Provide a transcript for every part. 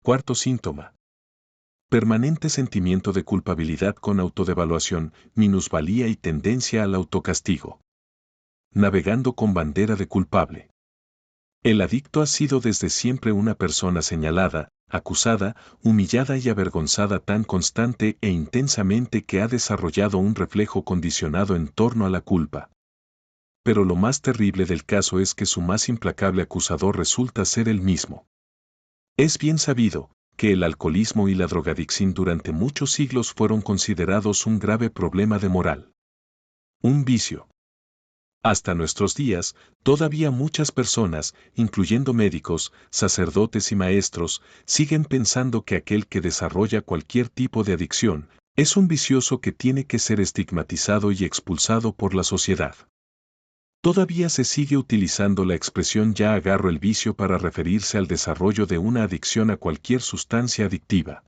Cuarto síntoma. Permanente sentimiento de culpabilidad con autodevaluación, minusvalía y tendencia al autocastigo. Navegando con bandera de culpable. El adicto ha sido desde siempre una persona señalada, acusada, humillada y avergonzada tan constante e intensamente que ha desarrollado un reflejo condicionado en torno a la culpa. Pero lo más terrible del caso es que su más implacable acusador resulta ser él mismo. Es bien sabido que el alcoholismo y la drogadicción durante muchos siglos fueron considerados un grave problema de moral. Un vicio. Hasta nuestros días, todavía muchas personas, incluyendo médicos, sacerdotes y maestros, siguen pensando que aquel que desarrolla cualquier tipo de adicción es un vicioso que tiene que ser estigmatizado y expulsado por la sociedad. Todavía se sigue utilizando la expresión "ya agarro el vicio" para referirse al desarrollo de una adicción a cualquier sustancia adictiva.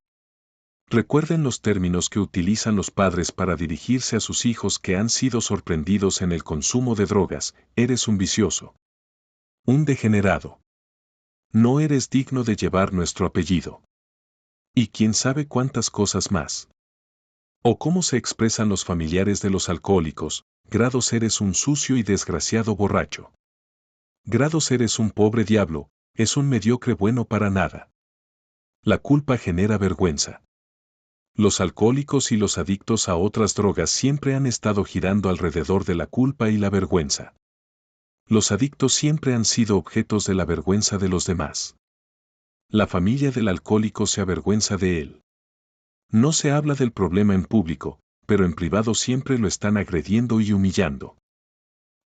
Recuerden los términos que utilizan los padres para dirigirse a sus hijos que han sido sorprendidos en el consumo de drogas: eres un vicioso. Un degenerado. No eres digno de llevar nuestro apellido. Y quién sabe cuántas cosas más. O cómo se expresan los familiares de los alcohólicos: grados eres un sucio y desgraciado borracho. Grados eres un pobre diablo, es un mediocre bueno para nada. La culpa genera vergüenza. Los alcohólicos y los adictos a otras drogas siempre han estado girando alrededor de la culpa y la vergüenza. Los adictos siempre han sido objetos de la vergüenza de los demás. La familia del alcohólico se avergüenza de él. No se habla del problema en público, pero en privado siempre lo están agrediendo y humillando.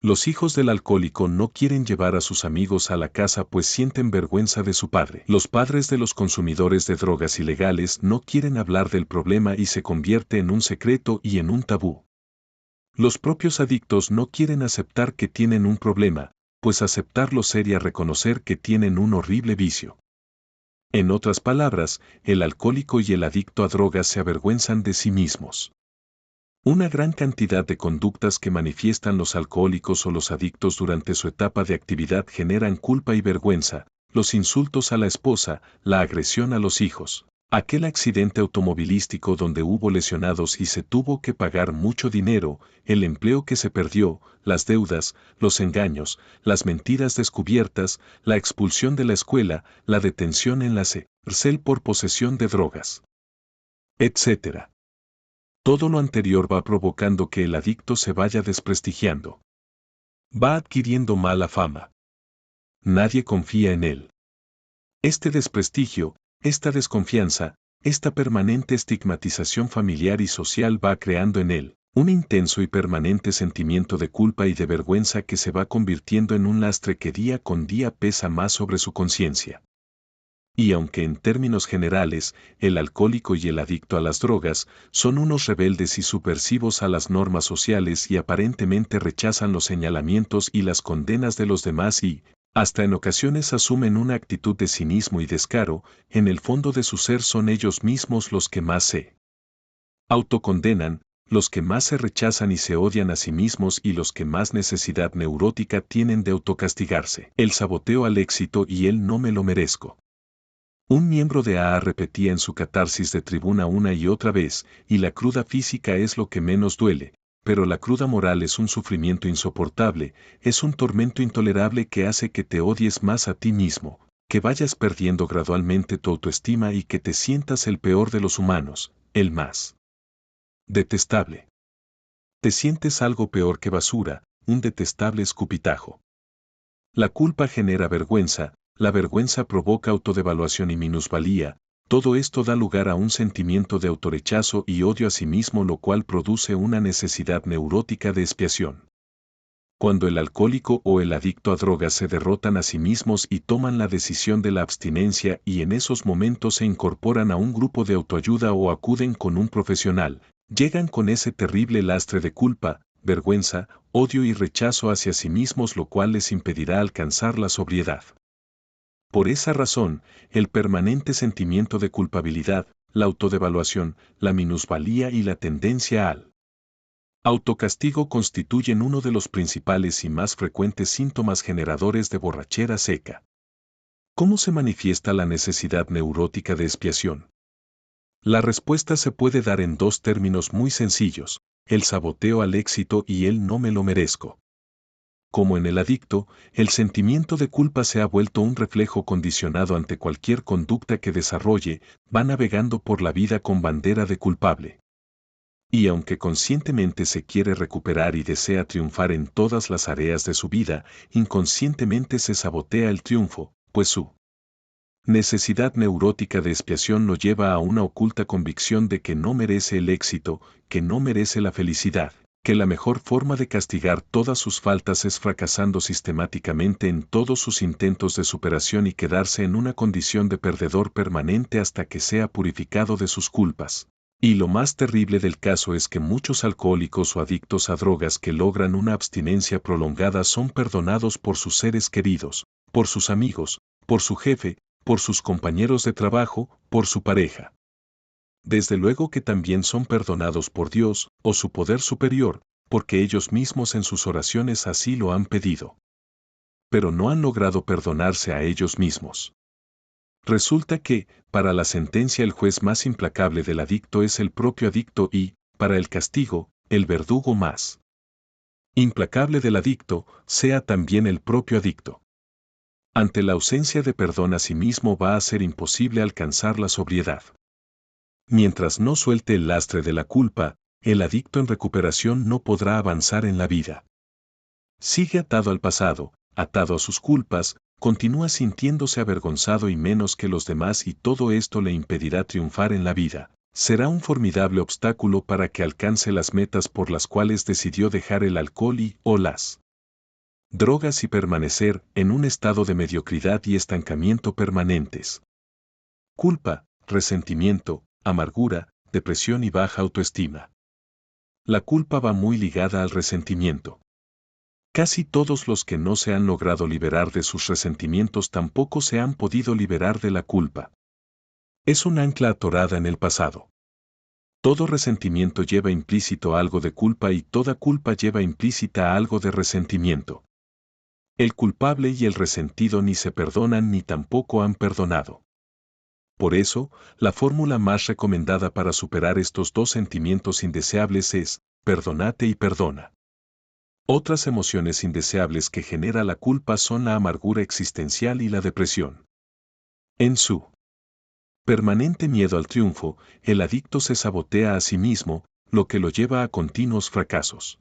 Los hijos del alcohólico no quieren llevar a sus amigos a la casa pues sienten vergüenza de su padre. Los padres de los consumidores de drogas ilegales no quieren hablar del problema y se convierte en un secreto y en un tabú. Los propios adictos no quieren aceptar que tienen un problema, pues aceptarlo sería reconocer que tienen un horrible vicio. En otras palabras, el alcohólico y el adicto a drogas se avergüenzan de sí mismos. Una gran cantidad de conductas que manifiestan los alcohólicos o los adictos durante su etapa de actividad generan culpa y vergüenza: los insultos a la esposa, la agresión a los hijos, aquel accidente automovilístico donde hubo lesionados y se tuvo que pagar mucho dinero, el empleo que se perdió, las deudas, los engaños, las mentiras descubiertas, la expulsión de la escuela, la detención en la cárcel por posesión de drogas, etc. Todo lo anterior va provocando que el adicto se vaya desprestigiando. Va adquiriendo mala fama. Nadie confía en él. Este desprestigio, esta desconfianza, esta permanente estigmatización familiar y social va creando en él un intenso y permanente sentimiento de culpa y de vergüenza que se va convirtiendo en un lastre que día con día pesa más sobre su conciencia. Y aunque en términos generales, el alcohólico y el adicto a las drogas son unos rebeldes y subversivos a las normas sociales y aparentemente rechazan los señalamientos y las condenas de los demás y, hasta en ocasiones asumen una actitud de cinismo y descaro, en el fondo de su ser son ellos mismos los que más se autocondenan, los que más se rechazan y se odian a sí mismos y los que más necesidad neurótica tienen de autocastigarse. El saboteo al éxito y el "no me lo merezco". Un miembro de AA repetía en su catarsis de tribuna una y otra vez: y la cruda física es lo que menos duele, pero la cruda moral es un sufrimiento insoportable, es un tormento intolerable que hace que te odies más a ti mismo, que vayas perdiendo gradualmente tu autoestima y que te sientas el peor de los humanos, el más detestable. Te sientes algo peor que basura, un detestable escupitajo. La culpa genera vergüenza. La vergüenza provoca autodevaluación y minusvalía. Todo esto da lugar a un sentimiento de autorrechazo y odio a sí mismo, lo cual produce una necesidad neurótica de expiación. Cuando el alcohólico o el adicto a drogas se derrotan a sí mismos y toman la decisión de la abstinencia y en esos momentos se incorporan a un grupo de autoayuda o acuden con un profesional, llegan con ese terrible lastre de culpa, vergüenza, odio y rechazo hacia sí mismos, lo cual les impedirá alcanzar la sobriedad. Por esa razón, el permanente sentimiento de culpabilidad, la autodevaluación, la minusvalía y la tendencia al autocastigo constituyen uno de los principales y más frecuentes síntomas generadores de borrachera seca. ¿Cómo se manifiesta la necesidad neurótica de expiación? La respuesta se puede dar en dos términos muy sencillos: el saboteo al éxito y el no me lo merezco. Como en el adicto, el sentimiento de culpa se ha vuelto un reflejo condicionado ante cualquier conducta que desarrolle, va navegando por la vida con bandera de culpable. Y aunque conscientemente se quiere recuperar y desea triunfar en todas las áreas de su vida, inconscientemente se sabotea el triunfo, pues su necesidad neurótica de expiación lo lleva a una oculta convicción de que no merece el éxito, que no merece la felicidad, que la mejor forma de castigar todas sus faltas es fracasando sistemáticamente en todos sus intentos de superación y quedarse en una condición de perdedor permanente hasta que sea purificado de sus culpas. Y lo más terrible del caso es que muchos alcohólicos o adictos a drogas que logran una abstinencia prolongada son perdonados por sus seres queridos, por sus amigos, por su jefe, por sus compañeros de trabajo, por su pareja. Desde luego que también son perdonados por Dios o su poder superior, porque ellos mismos en sus oraciones así lo han pedido. Pero no han logrado perdonarse a ellos mismos. Resulta que, para la sentencia el juez más implacable del adicto es el propio adicto y, para el castigo, el verdugo más implacable del adicto, sea también el propio adicto. Ante la ausencia de perdón a sí mismo va a ser imposible alcanzar la sobriedad. Mientras no suelte el lastre de la culpa, el adicto en recuperación no podrá avanzar en la vida. Sigue atado al pasado, atado a sus culpas, continúa sintiéndose avergonzado y menos que los demás y todo esto le impedirá triunfar en la vida. Será un formidable obstáculo para que alcance las metas por las cuales decidió dejar el alcohol o las drogas y permanecer en un estado de mediocridad y estancamiento permanentes. Culpa, resentimiento, amargura, depresión y baja autoestima. La culpa va muy ligada al resentimiento. Casi todos los que no se han logrado liberar de sus resentimientos tampoco se han podido liberar de la culpa. Es un ancla atorada en el pasado. Todo resentimiento lleva implícito algo de culpa y toda culpa lleva implícita algo de resentimiento. El culpable y el resentido ni se perdonan ni tampoco han perdonado. Por eso, la fórmula más recomendada para superar estos dos sentimientos indeseables es: perdónate y perdona. Otras emociones indeseables que genera la culpa son la amargura existencial y la depresión. En su permanente miedo al triunfo, el adicto se sabotea a sí mismo, lo que lo lleva a continuos fracasos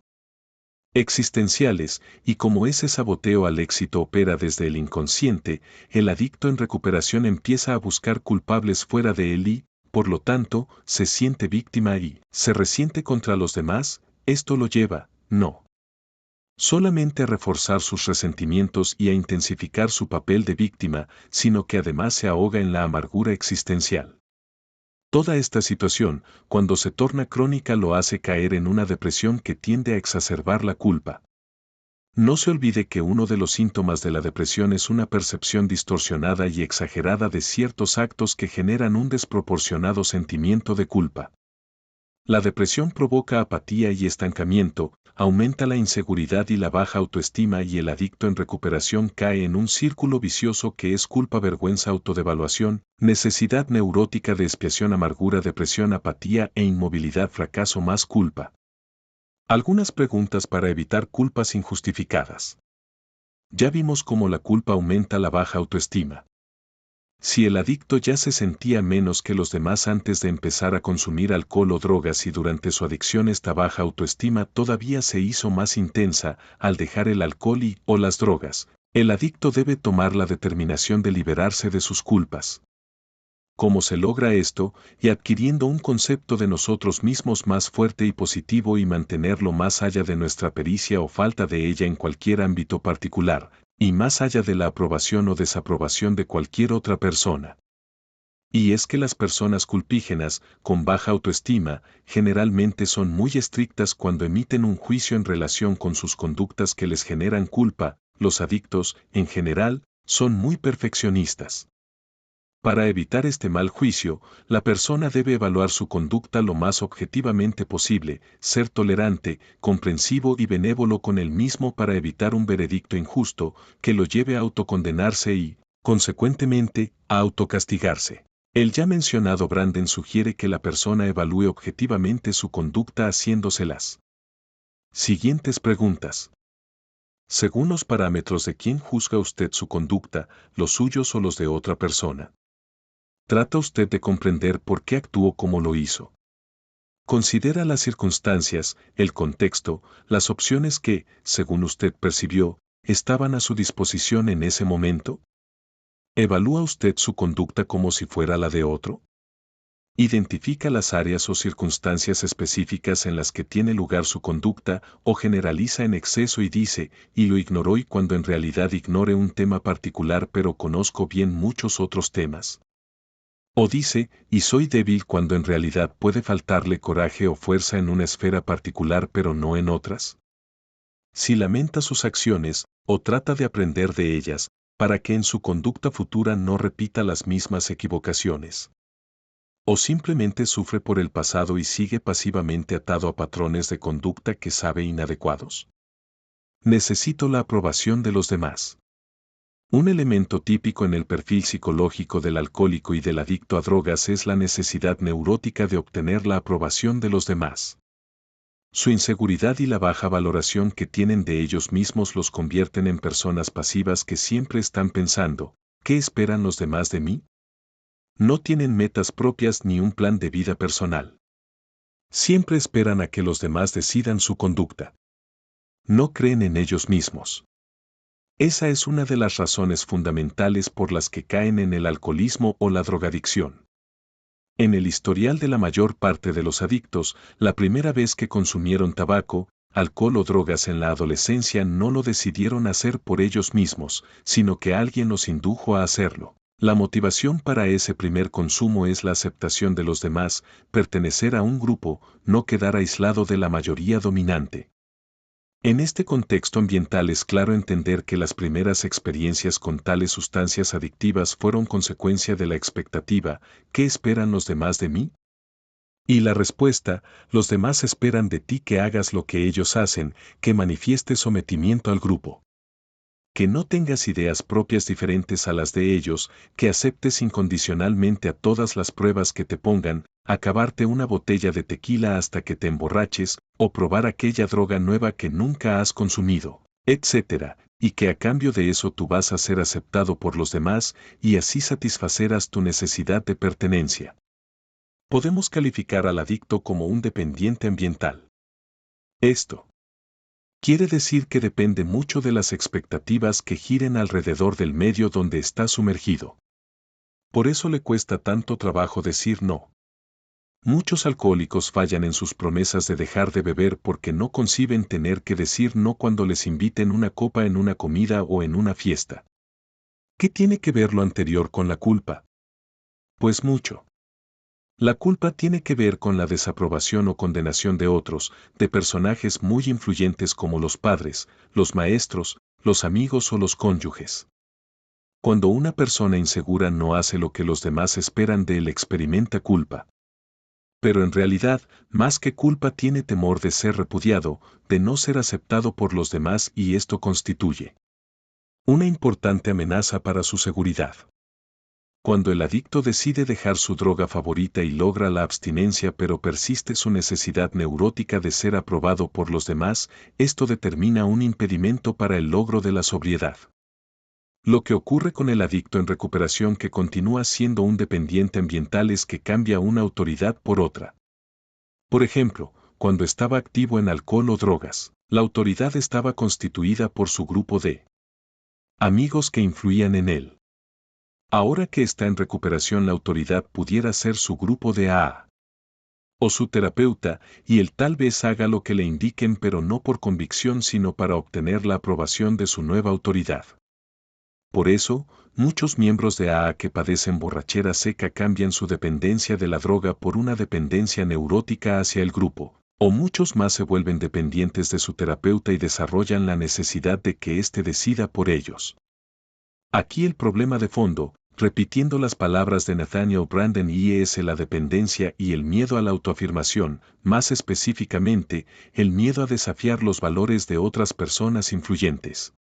existenciales, y como ese saboteo al éxito opera desde el inconsciente, el adicto en recuperación empieza a buscar culpables fuera de él y, por lo tanto, se siente víctima y se resiente contra los demás. Esto lo lleva, no solamente a reforzar sus resentimientos y a intensificar su papel de víctima, sino que además se ahoga en la amargura existencial. Toda esta situación, cuando se torna crónica, lo hace caer en una depresión que tiende a exacerbar la culpa. No se olvide que uno de los síntomas de la depresión es una percepción distorsionada y exagerada de ciertos actos que generan un desproporcionado sentimiento de culpa. La depresión provoca apatía y estancamiento, aumenta la inseguridad y la baja autoestima y el adicto en recuperación cae en un círculo vicioso que es culpa, vergüenza, autodevaluación, necesidad neurótica de expiación, amargura, depresión, apatía e inmovilidad, fracaso más culpa. Algunas preguntas para evitar culpas injustificadas. Ya vimos cómo la culpa aumenta la baja autoestima. Si el adicto ya se sentía menos que los demás antes de empezar a consumir alcohol o drogas y durante su adicción esta baja autoestima todavía se hizo más intensa al dejar el alcohol o las drogas, el adicto debe tomar la determinación de liberarse de sus culpas. ¿Cómo se logra esto? Y adquiriendo un concepto de nosotros mismos más fuerte y positivo y mantenerlo más allá de nuestra pericia o falta de ella en cualquier ámbito particular, y más allá de la aprobación o desaprobación de cualquier otra persona. Y es que las personas culpígenas, con baja autoestima, generalmente son muy estrictas cuando emiten un juicio en relación con sus conductas que les generan culpa. Los adictos, en general, son muy perfeccionistas. Para evitar este mal juicio, la persona debe evaluar su conducta lo más objetivamente posible, ser tolerante, comprensivo y benévolo con él mismo para evitar un veredicto injusto que lo lleve a autocondenarse y, Consecuentemente, a autocastigarse. El ya mencionado Branden sugiere que la persona evalúe objetivamente su conducta haciéndose las siguientes preguntas. Según los parámetros de quién juzga usted su conducta, los suyos o los de otra persona. ¿Trata usted de comprender por qué actuó como lo hizo? Considera las circunstancias, el contexto, las opciones que, según usted percibió, estaban a su disposición en ese momento. ¿Evalúa usted su conducta como si fuera la de otro? Identifica las áreas o circunstancias específicas en las que tiene lugar su conducta o generaliza en exceso y dice, y lo ignoró y cuando en realidad ignore un tema particular pero conozco bien muchos otros temas. O dice, y soy débil cuando en realidad puede faltarle coraje o fuerza en una esfera particular pero no en otras. Si lamenta sus acciones, o trata de aprender de ellas, para que en su conducta futura no repita las mismas equivocaciones. O simplemente sufre por el pasado y sigue pasivamente atado a patrones de conducta que sabe inadecuados. Necesito la aprobación de los demás. Un elemento típico en el perfil psicológico del alcohólico y del adicto a drogas es la necesidad neurótica de obtener la aprobación de los demás. Su inseguridad y la baja valoración que tienen de ellos mismos los convierten en personas pasivas que siempre están pensando, ¿qué esperan los demás de mí? No tienen metas propias ni un plan de vida personal. Siempre esperan a que los demás decidan su conducta. No creen en ellos mismos. Esa es una de las razones fundamentales por las que caen en el alcoholismo o la drogadicción. En el historial de la mayor parte de los adictos, la primera vez que consumieron tabaco, alcohol o drogas en la adolescencia no lo decidieron hacer por ellos mismos, sino que alguien los indujo a hacerlo. La motivación para ese primer consumo es la aceptación de los demás, pertenecer a un grupo, no quedar aislado de la mayoría dominante. En este contexto ambiental es claro entender que las primeras experiencias con tales sustancias adictivas fueron consecuencia de la expectativa, ¿qué esperan los demás de mí? Y la respuesta, los demás esperan de ti que hagas lo que ellos hacen, que manifiestes sometimiento al grupo. Que no tengas ideas propias diferentes a las de ellos, que aceptes incondicionalmente a todas las pruebas que te pongan, acabarte una botella de tequila hasta que te emborraches, o probar aquella droga nueva que nunca has consumido, etc., y que a cambio de eso tú vas a ser aceptado por los demás y así satisfacerás tu necesidad de pertenencia. Podemos calificar al adicto como un dependiente ambiental. Esto quiere decir que depende mucho de las expectativas que giren alrededor del medio donde está sumergido. Por eso le cuesta tanto trabajo decir no. Muchos alcohólicos fallan en sus promesas de dejar de beber porque no conciben tener que decir no cuando les inviten una copa en una comida o en una fiesta. ¿Qué tiene que ver lo anterior con la culpa? Pues mucho. La culpa tiene que ver con la desaprobación o condenación de otros, de personajes muy influyentes como los padres, los maestros, los amigos o los cónyuges. Cuando una persona insegura no hace lo que los demás esperan de él, experimenta culpa. Pero en realidad, más que culpa, tiene temor de ser repudiado, de no ser aceptado por los demás, y esto constituye una importante amenaza para su seguridad. Cuando el adicto decide dejar su droga favorita y logra la abstinencia pero persiste su necesidad neurótica de ser aprobado por los demás, esto determina un impedimento para el logro de la sobriedad. Lo que ocurre con el adicto en recuperación que continúa siendo un dependiente ambiental es que cambia una autoridad por otra. Por ejemplo, cuando estaba activo en alcohol o drogas, la autoridad estaba constituida por su grupo de amigos que influían en él. Ahora que está en recuperación, la autoridad pudiera ser su grupo de AA o su terapeuta, y él tal vez haga lo que le indiquen, pero no por convicción sino para obtener la aprobación de su nueva autoridad. Por eso, muchos miembros de AA que padecen borrachera seca cambian su dependencia de la droga por una dependencia neurótica hacia el grupo, o muchos más se vuelven dependientes de su terapeuta y desarrollan la necesidad de que éste decida por ellos. Aquí el problema de fondo, repitiendo las palabras de Nathaniel Branden, es la dependencia y el miedo a la autoafirmación, más específicamente, el miedo a desafiar los valores de otras personas influyentes.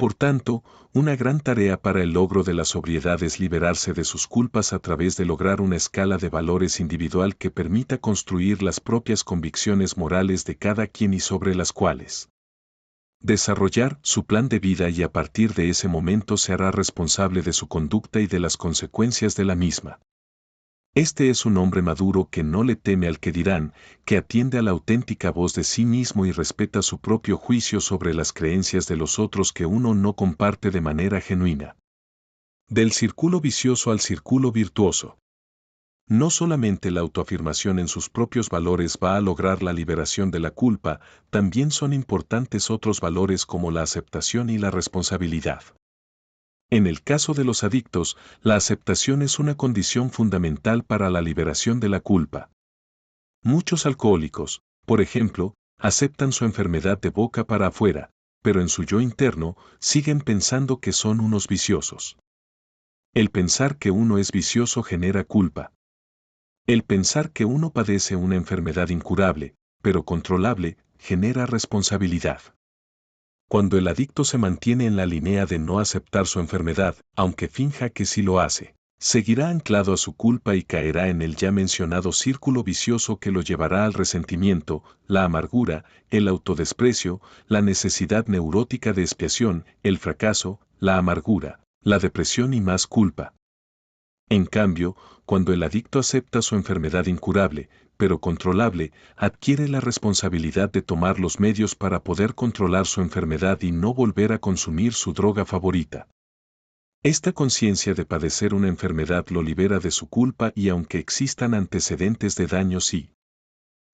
Por tanto, una gran tarea para el logro de la sobriedad es liberarse de sus culpas a través de lograr una escala de valores individual que permita construir las propias convicciones morales de cada quien y sobre las cuales desarrollar su plan de vida, y a partir de ese momento se hará responsable de su conducta y de las consecuencias de la misma. Este es un hombre maduro que no le teme al que dirán, que atiende a la auténtica voz de sí mismo y respeta su propio juicio sobre las creencias de los otros que uno no comparte de manera genuina. Del círculo vicioso al círculo virtuoso. No solamente la autoafirmación en sus propios valores va a lograr la liberación de la culpa, también son importantes otros valores como la aceptación y la responsabilidad. En el caso de los adictos, la aceptación es una condición fundamental para la liberación de la culpa. Muchos alcohólicos, por ejemplo, aceptan su enfermedad de boca para afuera, pero en su yo interno siguen pensando que son unos viciosos. El pensar que uno es vicioso genera culpa. El pensar que uno padece una enfermedad incurable, pero controlable, genera responsabilidad. Cuando el adicto se mantiene en la línea de no aceptar su enfermedad, aunque finja que sí lo hace, seguirá anclado a su culpa y caerá en el ya mencionado círculo vicioso que lo llevará al resentimiento, la amargura, el autodesprecio, la necesidad neurótica de expiación, el fracaso, la amargura, la depresión y más culpa. En cambio, cuando el adicto acepta su enfermedad incurable, pero controlable, adquiere la responsabilidad de tomar los medios para poder controlar su enfermedad y no volver a consumir su droga favorita. Esta conciencia de padecer una enfermedad lo libera de su culpa, y aunque existan antecedentes de daños y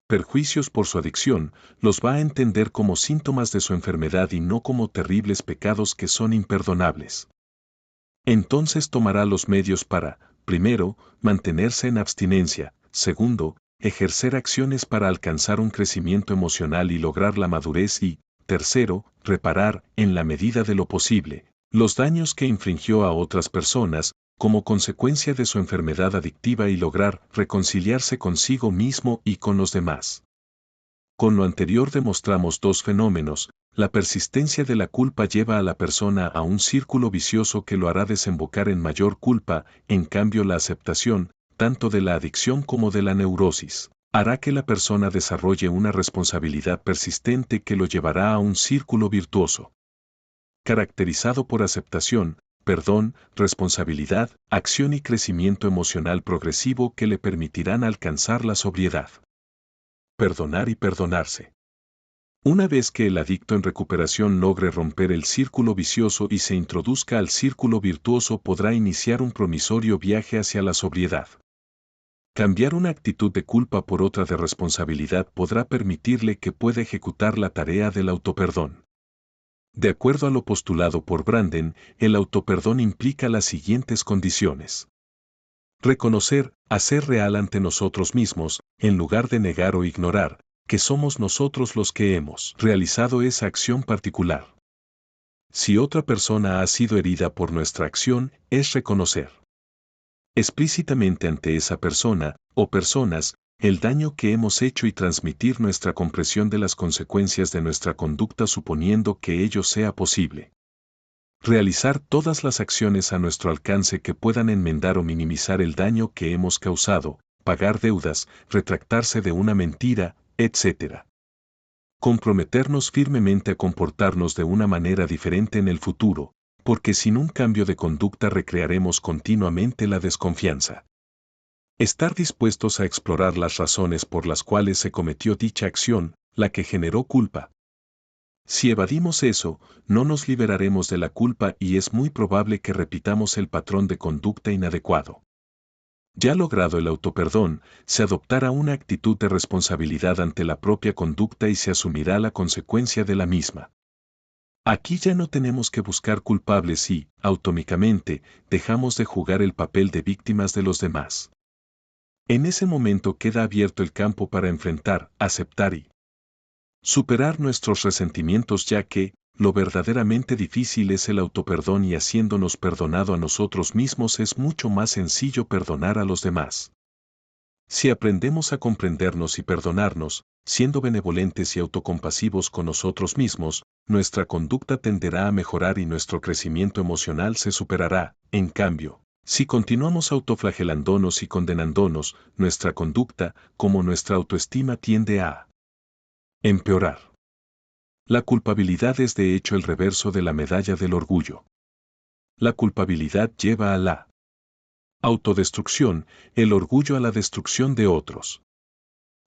perjuicios por su adicción, los va a entender como síntomas de su enfermedad y no como terribles pecados que son imperdonables. Entonces tomará los medios para, primero, mantenerse en abstinencia, segundo, ejercer acciones para alcanzar un crecimiento emocional y lograr la madurez y, tercero, reparar, en la medida de lo posible, los daños que infringió a otras personas, como consecuencia de su enfermedad adictiva, y lograr reconciliarse consigo mismo y con los demás. Con lo anterior demostramos dos fenómenos. La persistencia de la culpa lleva a la persona a un círculo vicioso que lo hará desembocar en mayor culpa. En cambio, la aceptación, tanto de la adicción como de la neurosis, hará que la persona desarrolle una responsabilidad persistente que lo llevará a un círculo virtuoso, caracterizado por aceptación, perdón, responsabilidad, acción y crecimiento emocional progresivo que le permitirán alcanzar la sobriedad. Perdonar y perdonarse. Una vez que el adicto en recuperación logre romper el círculo vicioso y se introduzca al círculo virtuoso, podrá iniciar un promisorio viaje hacia la sobriedad. Cambiar una actitud de culpa por otra de responsabilidad podrá permitirle que pueda ejecutar la tarea del autoperdón. De acuerdo a lo postulado por Branden, el autoperdón implica las siguientes condiciones. Reconocer, hacer real ante nosotros mismos, en lugar de negar o ignorar, que somos nosotros los que hemos realizado esa acción particular. Si otra persona ha sido herida por nuestra acción, es reconocer explícitamente ante esa persona, o personas, el daño que hemos hecho y transmitir nuestra comprensión de las consecuencias de nuestra conducta suponiendo que ello sea posible. Realizar todas las acciones a nuestro alcance que puedan enmendar o minimizar el daño que hemos causado, pagar deudas, retractarse de una mentira, etc. Comprometernos firmemente a comportarnos de una manera diferente en el futuro, porque sin un cambio de conducta recrearemos continuamente la desconfianza. Estar dispuestos a explorar las razones por las cuales se cometió dicha acción, la que generó culpa. Si evadimos eso, no nos liberaremos de la culpa y es muy probable que repitamos el patrón de conducta inadecuado. Ya logrado el autoperdón, se adoptará una actitud de responsabilidad ante la propia conducta y se asumirá la consecuencia de la misma. Aquí ya no tenemos que buscar culpables y, autómicamente, dejamos de jugar el papel de víctimas de los demás. En ese momento queda abierto el campo para enfrentar, aceptar y superar nuestros resentimientos, ya que, lo verdaderamente difícil es el autoperdón y haciéndonos perdonado a nosotros mismos es mucho más sencillo perdonar a los demás. Si aprendemos a comprendernos y perdonarnos, Siendo benevolentes y autocompasivos con nosotros mismos, nuestra conducta tenderá a mejorar y nuestro crecimiento emocional se superará. En cambio, si continuamos autoflagelándonos y condenándonos, nuestra conducta, como nuestra autoestima, tiende a empeorar. La culpabilidad es de hecho el reverso de la medalla del orgullo. La culpabilidad lleva a la autodestrucción, el orgullo a la destrucción de otros.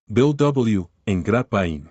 Bill W. en Grapevine.